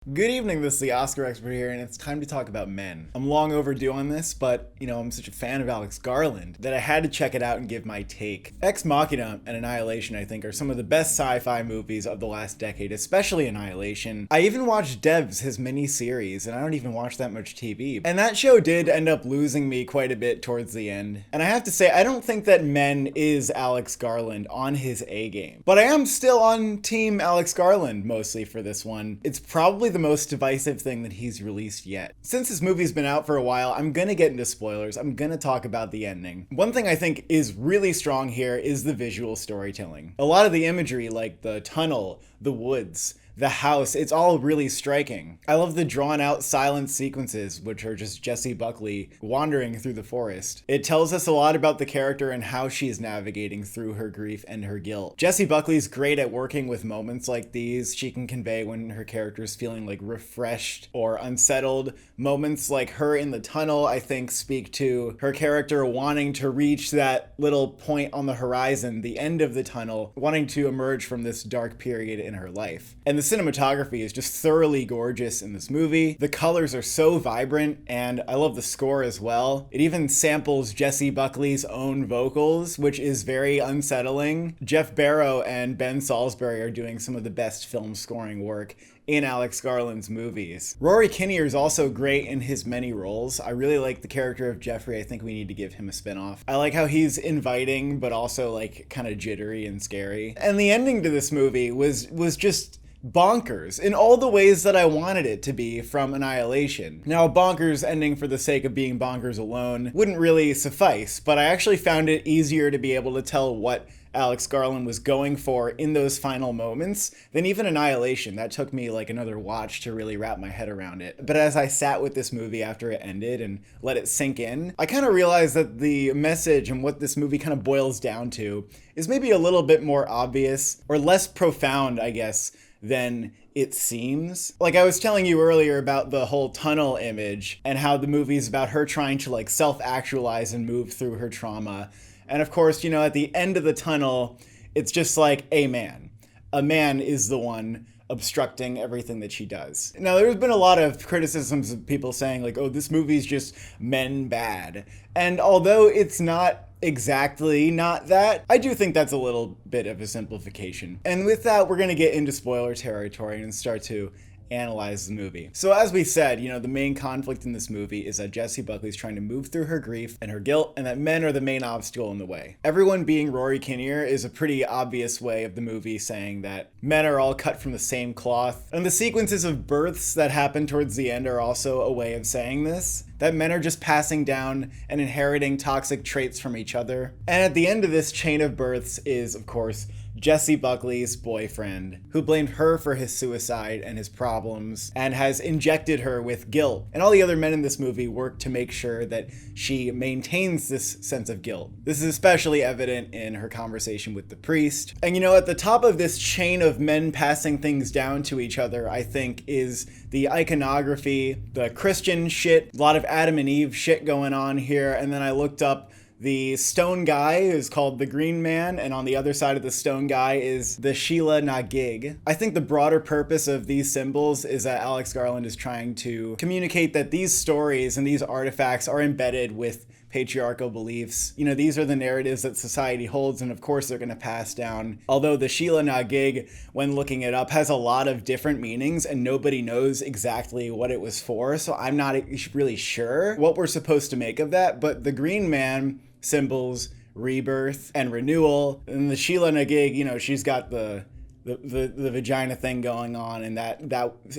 Good evening, this is the Oscar expert here, and it's time to talk about Men. I'm long overdue on this, but, I'm such a fan of Alex Garland that I had to check it out and give my take. Ex Machina and Annihilation, I think, are some of the best sci-fi movies of the last decade, especially Annihilation. I even watched Devs, his mini-series, and I don't even watch that much TV. And that show did end up losing me quite a bit towards the end. And I have to say, I don't think that Men is Alex Garland on his A game. But I am still on team Alex Garland, mostly, for this one. It's probably the most divisive thing that he's released yet. Since this movie's been out for a while, I'm gonna get into spoilers. I'm gonna talk about the ending. One thing I think is really strong here is the visual storytelling. A lot of the imagery, like the tunnel, the woods, the house, it's all really striking. I love the drawn out silent sequences, which are just Jessie Buckley wandering through the forest. It tells us a lot about the character and how she is navigating through her grief and her guilt. Jessie Buckley's great at working with moments like these. She can convey when her character is feeling like refreshed or unsettled. Moments like her in the tunnel, I think, speak to her character wanting to reach that little point on the horizon, the end of the tunnel, wanting to emerge from this dark period in her life. And the cinematography is just thoroughly gorgeous in this movie. The colors are so vibrant, and I love the score as well. It even samples Jessie Buckley's own vocals, which is very unsettling. Jeff Barrow and Ben Salisbury are doing some of the best film scoring work in Alex Garland's movies. Rory Kinnear is also great in his many roles. I really like the character of Jeffrey. I think we need to give him a spin-off. I like how he's inviting, but also like kind of jittery and scary. And the ending to this movie was just bonkers in all the ways that I wanted it to be from Annihilation. Now, a bonkers ending for the sake of being bonkers alone wouldn't really suffice, but I actually found it easier to be able to tell what Alex Garland was going for in those final moments than even Annihilation. That took me like another watch to really wrap my head around it. But as I sat with this movie after it ended and let it sink in, I kind of realized that the message and what this movie kind of boils down to is maybe a little bit more obvious or less profound, I guess, than it seems. Like I was telling you earlier about the whole tunnel image and how the movie's about her trying to like self-actualize and move through her trauma. And of course, at the end of the tunnel, it's just like a man. A man is the one obstructing everything that she does. Now, there's been a lot of criticisms of people saying like, oh, this movie's just men bad. And although it's not exactly not that, I do think that's a little bit of a simplification. And with that, we're gonna get into spoiler territory and start to analyze the movie. So as we said, the main conflict in this movie is that Jessie Buckley's trying to move through her grief and her guilt, and that men are the main obstacle in the way. Everyone being Rory Kinnear is a pretty obvious way of the movie saying that men are all cut from the same cloth. And the sequences of births that happen towards the end are also a way of saying this, that men are just passing down and inheriting toxic traits from each other. And at the end of this chain of births is, of course, Jessie Buckley's boyfriend, who blamed her for his suicide and his problems, and has injected her with guilt. And all the other men in this movie work to make sure that she maintains this sense of guilt. This is especially evident in her conversation with the priest. And at the top of this chain of men passing things down to each other, I think, is the iconography, the Christian shit, a lot of Adam and Eve shit going on here. And then I looked up the stone guy is called the Green Man, and on the other side of the stone guy is the Sheila na gig. I think the broader purpose of these symbols is that Alex Garland is trying to communicate that these stories and these artifacts are embedded with patriarchal beliefs. These are the narratives that society holds, and of course they're going to pass down. Although the Sheila na gig, when looking it up, has a lot of different meanings and nobody knows exactly what it was for, so I'm not really sure what we're supposed to make of that. But the Green Man symbols rebirth and renewal, and the Sheila na gig, she's got the vagina thing going on, and that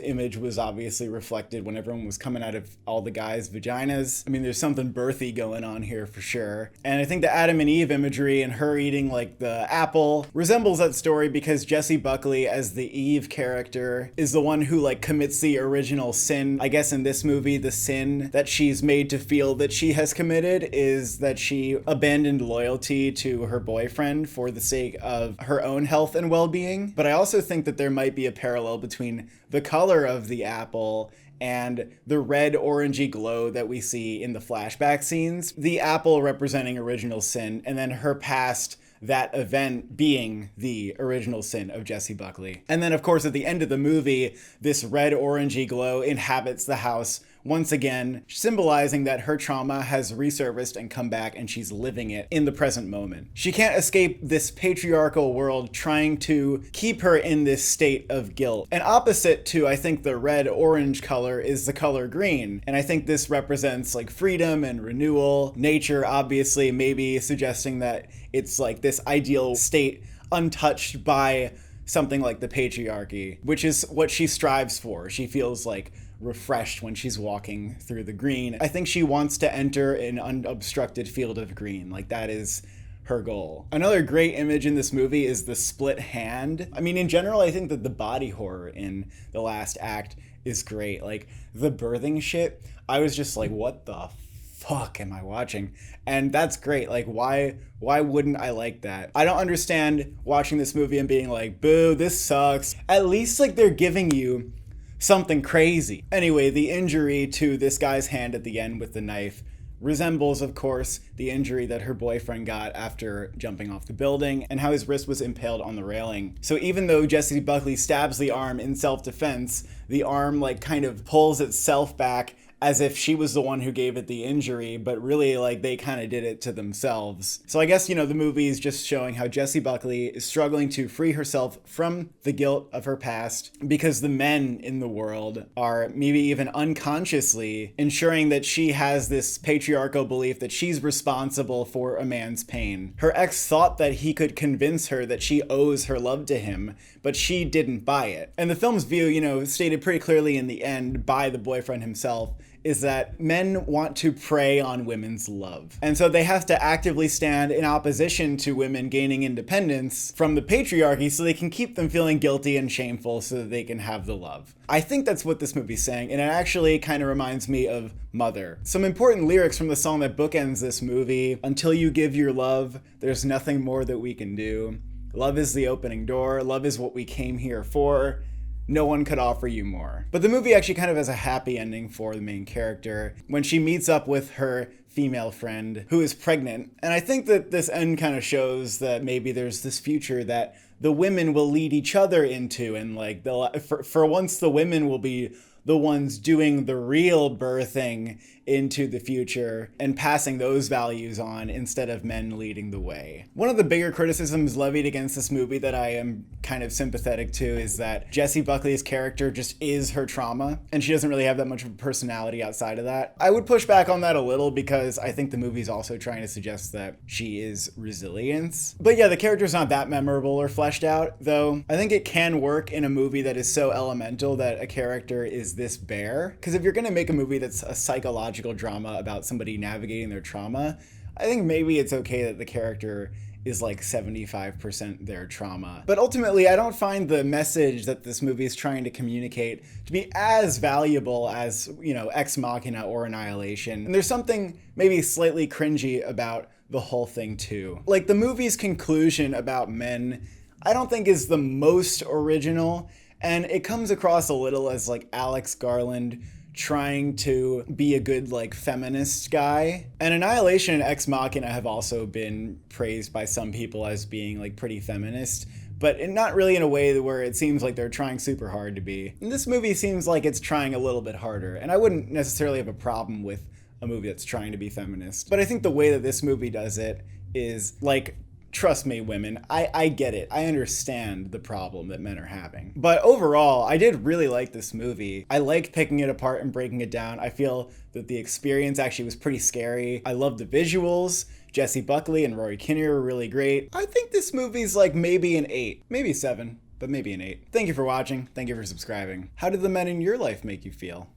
image was obviously reflected when everyone was coming out of all the guys' vaginas. I mean, there's something birthy going on here for sure. And I think the Adam and Eve imagery and her eating like the apple resembles that story, because Jessie Buckley as the Eve character is the one who like commits the original sin. I guess in this movie, the sin that she's made to feel that she has committed is that she abandoned loyalty to her boyfriend for the sake of her own health and well-being. But I also think that there might be a parallel between the color of the apple and the red orangey glow that we see in the flashback scenes. The apple representing original sin, and then her past that event being the original sin of Jessie Buckley. And then, of course, at the end of the movie, this red orangey glow inhabits the house once again, symbolizing that her trauma has resurfaced and come back and she's living it in the present moment. She can't escape this patriarchal world trying to keep her in this state of guilt. And opposite to, I think, the red-orange color is the color green. And I think this represents like freedom and renewal, nature, obviously, maybe suggesting that it's like this ideal state untouched by something like the patriarchy, which is what she strives for. She feels like refreshed when she's walking through the green. I think she wants to enter an unobstructed field of green. Like, that is her goal. Another great image in this movie is the split hand. I mean, in general, I think that the body horror in the last act is great. Like, the birthing shit, I was just like, what the fuck am I watching? And that's great. Like, why wouldn't I like that? I don't understand watching this movie and being like, boo, this sucks. At least, like, they're giving you something crazy. Anyway, the injury to this guy's hand at the end with the knife resembles, of course, the injury that her boyfriend got after jumping off the building and how his wrist was impaled on the railing. So even though Jessie Buckley stabs the arm in self-defense, the arm like kind of pulls itself back as if she was the one who gave it the injury, but really like they kind of did it to themselves. So I guess, you know, the movie is just showing how Jessie Buckley is struggling to free herself from the guilt of her past because the men in the world are maybe even unconsciously ensuring that she has this patriarchal belief that she's responsible for a man's pain. Her ex thought that he could convince her that she owes her love to him, but she didn't buy it. And the film's view, you know, stated pretty clearly in the end by the boyfriend himself, is that men want to prey on women's love. And so they have to actively stand in opposition to women gaining independence from the patriarchy so they can keep them feeling guilty and shameful so that they can have the love. I think that's what this movie's saying, and it actually kind of reminds me of Mother. Some important lyrics from the song that bookends this movie: until you give your love, there's nothing more that we can do. Love is the opening door. Love is what we came here for. No one could offer you more. But the movie actually kind of has a happy ending for the main character when she meets up with her female friend who is pregnant. And I think that this end kind of shows that maybe there's this future that the women will lead each other into, and like for once the women will be the ones doing the real birthing into the future and passing those values on instead of men leading the way. One of the bigger criticisms levied against this movie that I am kind of sympathetic to is that Jessie Buckley's character just is her trauma, and she doesn't really have that much of a personality outside of that. I would push back on that a little because I think the movie's also trying to suggest that she is resilience. But yeah, the character's not that memorable or fleshed out, though. I think it can work in a movie that is so elemental that a character is this bare. Because if you're going to make a movie that's a psychological drama about somebody navigating their trauma, I think maybe it's okay that the character is like 75% their trauma. But ultimately, I don't find the message that this movie is trying to communicate to be as valuable as, you know, Ex Machina or Annihilation. And there's something maybe slightly cringy about the whole thing too. Like, the movie's conclusion about men, I don't think is the most original, and it comes across a little as like Alex Garland trying to be a good like feminist guy. And Annihilation and Ex Machina have also been praised by some people as being like pretty feminist, but not really in a way where it seems like they're trying super hard to be. And this movie seems like it's trying a little bit harder, and I wouldn't necessarily have a problem with a movie that's trying to be feminist. But I think the way that this movie does it is like, trust me, women, I get it. I understand the problem that men are having. But overall, I did really like this movie. I liked picking it apart and breaking it down. I feel that the experience actually was pretty scary. I love the visuals. Jessie Buckley and Rory Kinnear were really great. I think this movie's like maybe an 8, maybe 7, but maybe an 8. Thank you for watching. Thank you for subscribing. How did the men in your life make you feel?